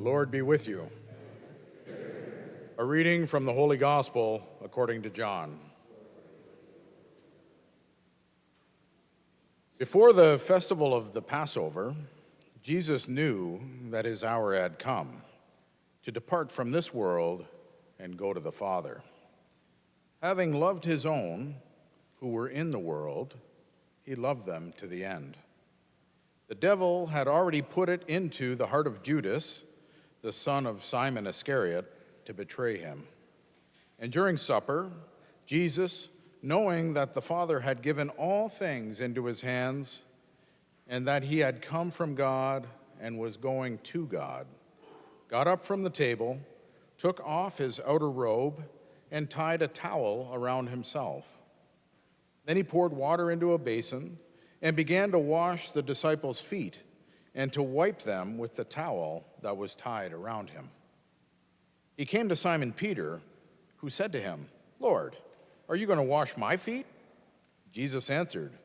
Lord be with you. A reading from the Holy Gospel according to John. Before the festival of the Passover, Jesus knew that his hour had come to depart from this world and go to the Father. Having loved his own who were in the world, he loved them to the end. The devil had already put it into the heart of Judas, the son of Simon Iscariot, to betray him. And during supper, Jesus, knowing that the Father had given all things into his hands, and that he had come from God and was going to God, got up from the table, took off his outer robe, and tied a towel around himself. Then he poured water into a basin and began to wash the disciples' feet and to wipe them with the towel that was tied around him. He came to Simon Peter, who said to him, "Lord, are you going to wash my feet?" Jesus answered,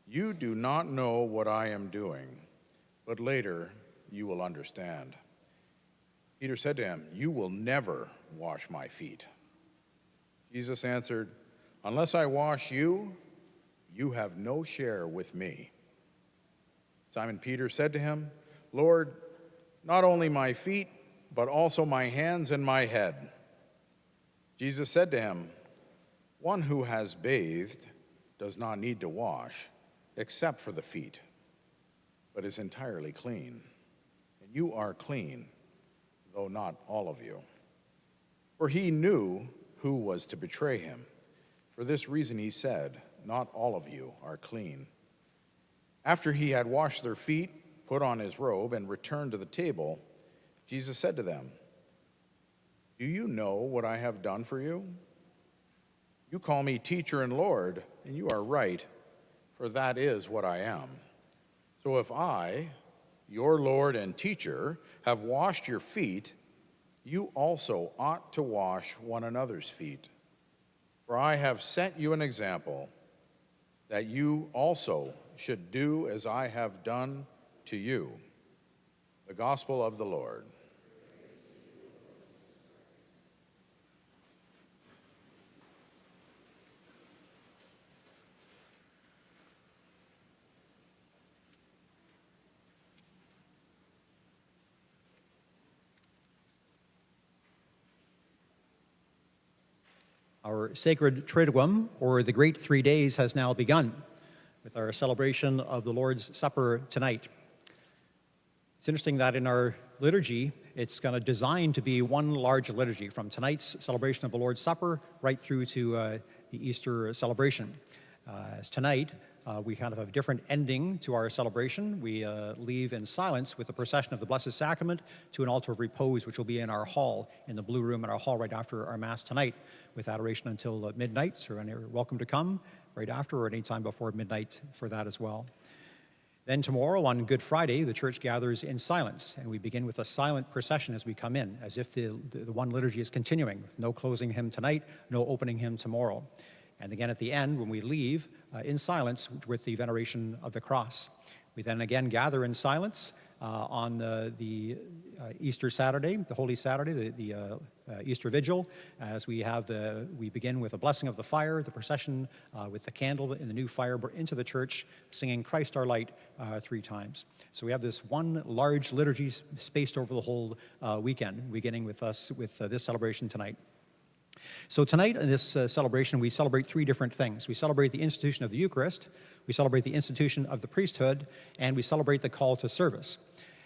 "You do not know what I am doing, but later you will understand." Peter said to him, "You will never wash my feet." Jesus answered, "Unless I wash you, you have no share with me." Simon Peter said to him, "Lord, not only my feet, but also my hands and my head." Jesus said to him, "One who has bathed does not need to wash, except for the feet, but is entirely clean. And you are clean, though not all of you." For he knew who was to betray him. For this reason he said, "Not all of you are clean." After he had washed their feet, put on his robe, and returned to the table, Jesus said to them, "Do you know what I have done for you? You call me teacher and Lord, and you are right, for that is what I am. So if I, your Lord and teacher, have washed your feet, you also ought to wash one another's feet. For I have set you an example, that you also should do as I have done to you." The Gospel of the Lord. Our sacred Triduum, or the Great 3 Days, has now begun with our celebration of the Lord's Supper tonight. It's interesting that in our liturgy, it's kind of designed to be one large liturgy from tonight's celebration of the Lord's Supper right through to the Easter celebration. As tonight, we kind of have a different ending to our celebration. We leave in silence with the procession of the Blessed Sacrament to an altar of repose, which will be in our hall, in the Blue Room in our hall right after our Mass tonight, with adoration until midnight. So you're welcome to come right after or any time before midnight for that as well. Then tomorrow on Good Friday, the church gathers in silence, and we begin with a silent procession as we come in, as if the one liturgy is continuing, with no closing hymn tonight, no opening hymn tomorrow. And again at the end, when we leave, in silence with the veneration of the cross. We then again gather in silence on the Easter Saturday, the Holy Saturday, the Easter Vigil, as we begin with a blessing of the fire, the procession with the candle in the new fire into the church, singing "Christ our Light" 3 times. So we have this one large liturgy spaced over the whole weekend, beginning with us with this celebration tonight. So tonight in this celebration, we celebrate 3 different things. We celebrate the institution of the Eucharist, we celebrate the institution of the priesthood, and we celebrate the call to service.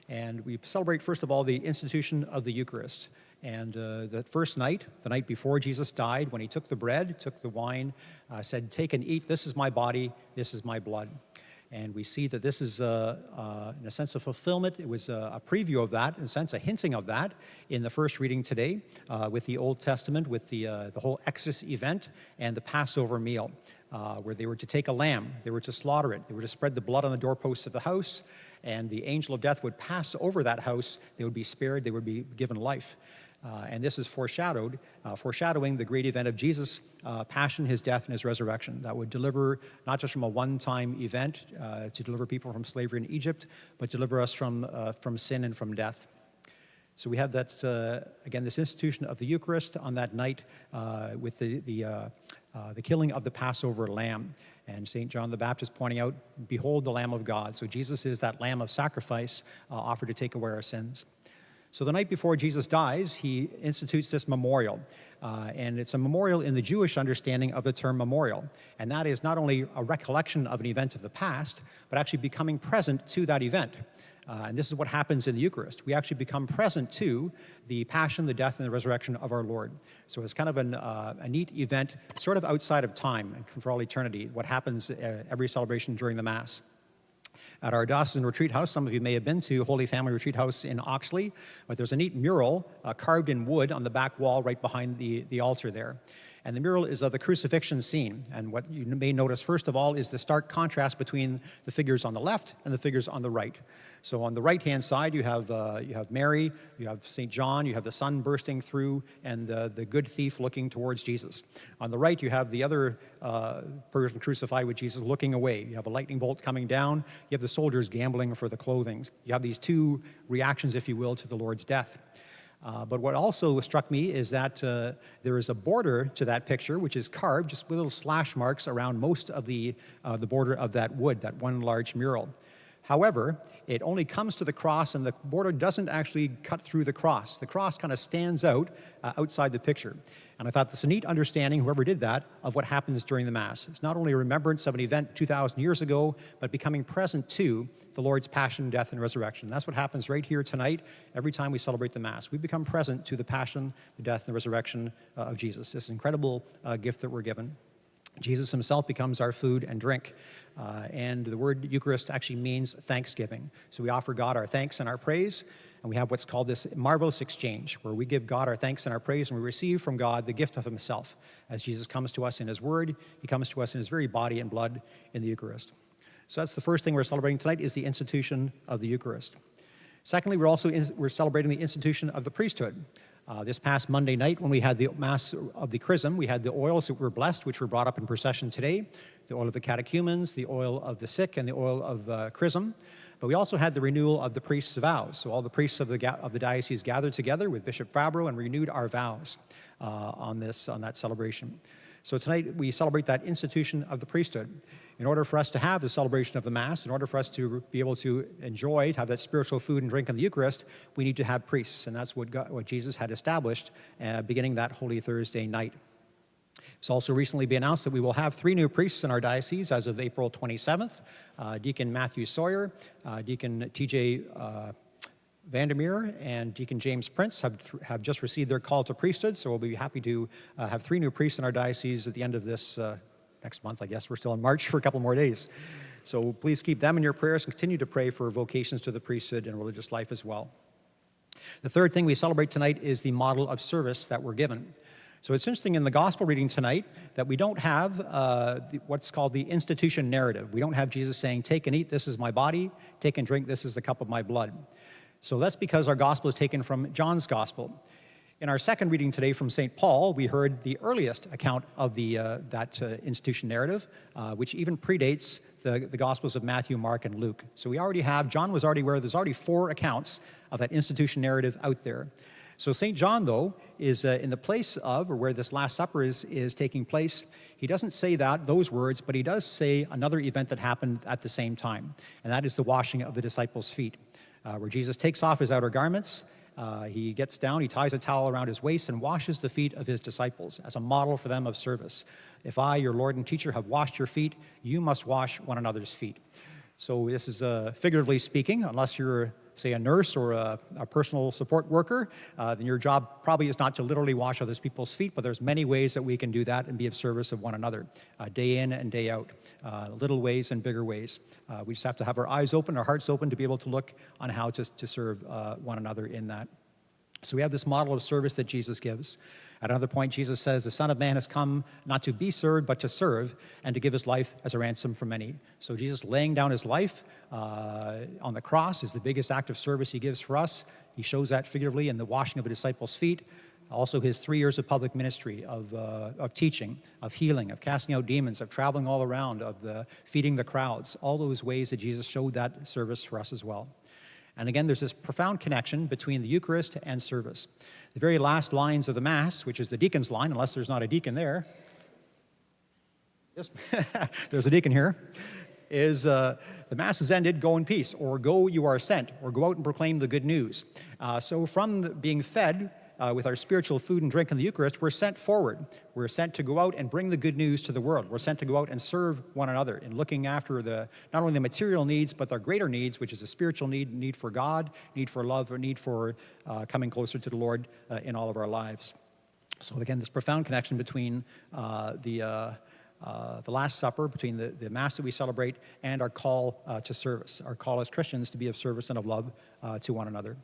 And we celebrate, first of all, the institution of the Eucharist. And the first night, the night before Jesus died, when he took the bread, took the wine, said, "Take and eat, this is my body, this is my blood." And we see that this is, in a sense, a fulfillment. It was a preview of that, in a sense, a hinting of that in the first reading today with the Old Testament, with the whole Exodus event and the Passover meal, where they were to take a lamb, they were to slaughter it, they were to spread the blood on the doorposts of the house, and the angel of death would pass over that house. They would be spared, they would be given life. And this is foreshadowing the great event of Jesus' passion, his death, and his resurrection that would deliver not just from a one-time event to deliver people from slavery in Egypt, but deliver us from sin and from death. So we have that, again, this institution of the Eucharist on that night with the killing of the Passover lamb. And St. John the Baptist pointing out, behold the Lamb of God. So Jesus is that lamb of sacrifice offered to take away our sins. So the night before Jesus dies, he institutes this memorial. And it's a memorial in the Jewish understanding of the term memorial. And that is not only a recollection of an event of the past, but actually becoming present to that event. And this is what happens in the Eucharist. We actually become present to the passion, the death, and the resurrection of our Lord. So it's kind of a neat event, sort of outside of time and for all eternity, what happens every celebration during the Mass. At our diocesan retreat house, some of you may have been to Holy Family Retreat House in Oxley, but there's a neat mural carved in wood on the back wall right behind the altar there. And the mural is of the crucifixion scene. And what you may notice, first of all, is the stark contrast between the figures on the left and the figures on the right. So on the right-hand side, you have Mary, you have St. John, you have the sun bursting through, and the good thief looking towards Jesus. On the right, you have the other person crucified with Jesus looking away. You have a lightning bolt coming down. You have the soldiers gambling for the clothing. You have these two reactions, if you will, to the Lord's death. But what also struck me is that there is a border to that picture, which is carved just with little slash marks around most of the border of that wood, that one large mural. However, it only comes to the cross, and the border doesn't actually cut through the cross. The cross kind of stands out outside the picture. And I thought this is a neat understanding, whoever did that, of what happens during the Mass. It's not only a remembrance of an event 2,000 years ago, but becoming present to the Lord's passion, death, and resurrection. That's what happens right here tonight, every time we celebrate the Mass. We become present to the passion, the death, and the resurrection of Jesus. This incredible gift that we're given. Jesus himself becomes our food and drink. And the word Eucharist actually means thanksgiving. So we offer God our thanks and our praise, and we have what's called this marvelous exchange, where we give God our thanks and our praise, and we receive from God the gift of himself. As Jesus comes to us in his word, he comes to us in his very body and blood in the Eucharist. So that's the first thing we're celebrating tonight, is the institution of the Eucharist. Secondly, we're celebrating the institution of the priesthood. This past Monday night, when we had the Mass of the Chrism, we had the oils that were blessed, which were brought up in procession today, the oil of the catechumens, the oil of the sick, and the oil of Chrism. But we also had the renewal of the priests' vows. So all the priests of the diocese gathered together with Bishop Fabro and renewed our vows on that celebration. So tonight we celebrate that institution of the priesthood. In order for us to have the celebration of the Mass, in order for us to be able to enjoy, to have that spiritual food and drink in the Eucharist, we need to have priests, and that's what Jesus had established beginning that Holy Thursday night. It's also recently been announced that we will have 3 new priests in our diocese as of April 27th. Deacon Matthew Sawyer, Deacon T.J. Vandermeer, and Deacon James Prince have just received their call to priesthood, so we'll be happy to have 3 new priests in our diocese at the end of this next month. I guess we're still in March for a couple more days. So please keep them in your prayers and continue to pray for vocations to the priesthood and religious life as well. The third thing we celebrate tonight is the model of service that we're given. So it's interesting in the gospel reading tonight that we don't have what's called the institution narrative. We don't have Jesus saying, take and eat, this is my body, take and drink, this is the cup of my blood. So that's because our gospel is taken from John's gospel. In our second reading today from St. Paul, we heard the earliest account of that institution narrative, which even predates the Gospels of Matthew, Mark, and Luke. So John was already aware there's already 4 accounts of that institution narrative out there. So St. John, though, is in the place of, or where this Last Supper is taking place. He doesn't say those words, but he does say another event that happened at the same time, and that is the washing of the disciples' feet, where Jesus takes off his outer garments. He gets down, he ties a towel around his waist and washes the feet of his disciples as a model for them of service. If I, your Lord and teacher, have washed your feet, you must wash one another's feet. So this is figuratively speaking, unless you're, say, a nurse or a personal support worker, then your job probably is not to literally wash other people's feet, but there's many ways that we can do that and be of service of one another, day in and day out, little ways and bigger ways. We just have to have our eyes open, our hearts open to be able to look on how to serve one another in that. So we have this model of service that Jesus gives. At another point, Jesus says, the Son of Man has come not to be served, but to serve, and to give his life as a ransom for many. So Jesus laying down his life on the cross is the biggest act of service he gives for us. He shows that figuratively in the washing of the disciples' feet. Also his 3 years of public ministry, of teaching, of healing, of casting out demons, of traveling all around, of feeding the crowds. All those ways that Jesus showed that service for us as well. And again, there's this profound connection between the Eucharist and service. The very last lines of the Mass, which is the deacon's line, unless there's not a deacon there. Yes, there's a deacon here. Is the Mass is ended, go in peace, or go, you are sent, or go out and proclaim the good news. So from being fed with our spiritual food and drink in the Eucharist, we're sent forward. We're sent to go out and bring the good news to the world. We're sent to go out and serve one another in looking after not only the material needs, but the greater needs, which is a spiritual need for God, need for love, or need for coming closer to the Lord in all of our lives. So again, this profound connection between the Last Supper, between the Mass that we celebrate, and our call to service, our call as Christians to be of service and of love to one another.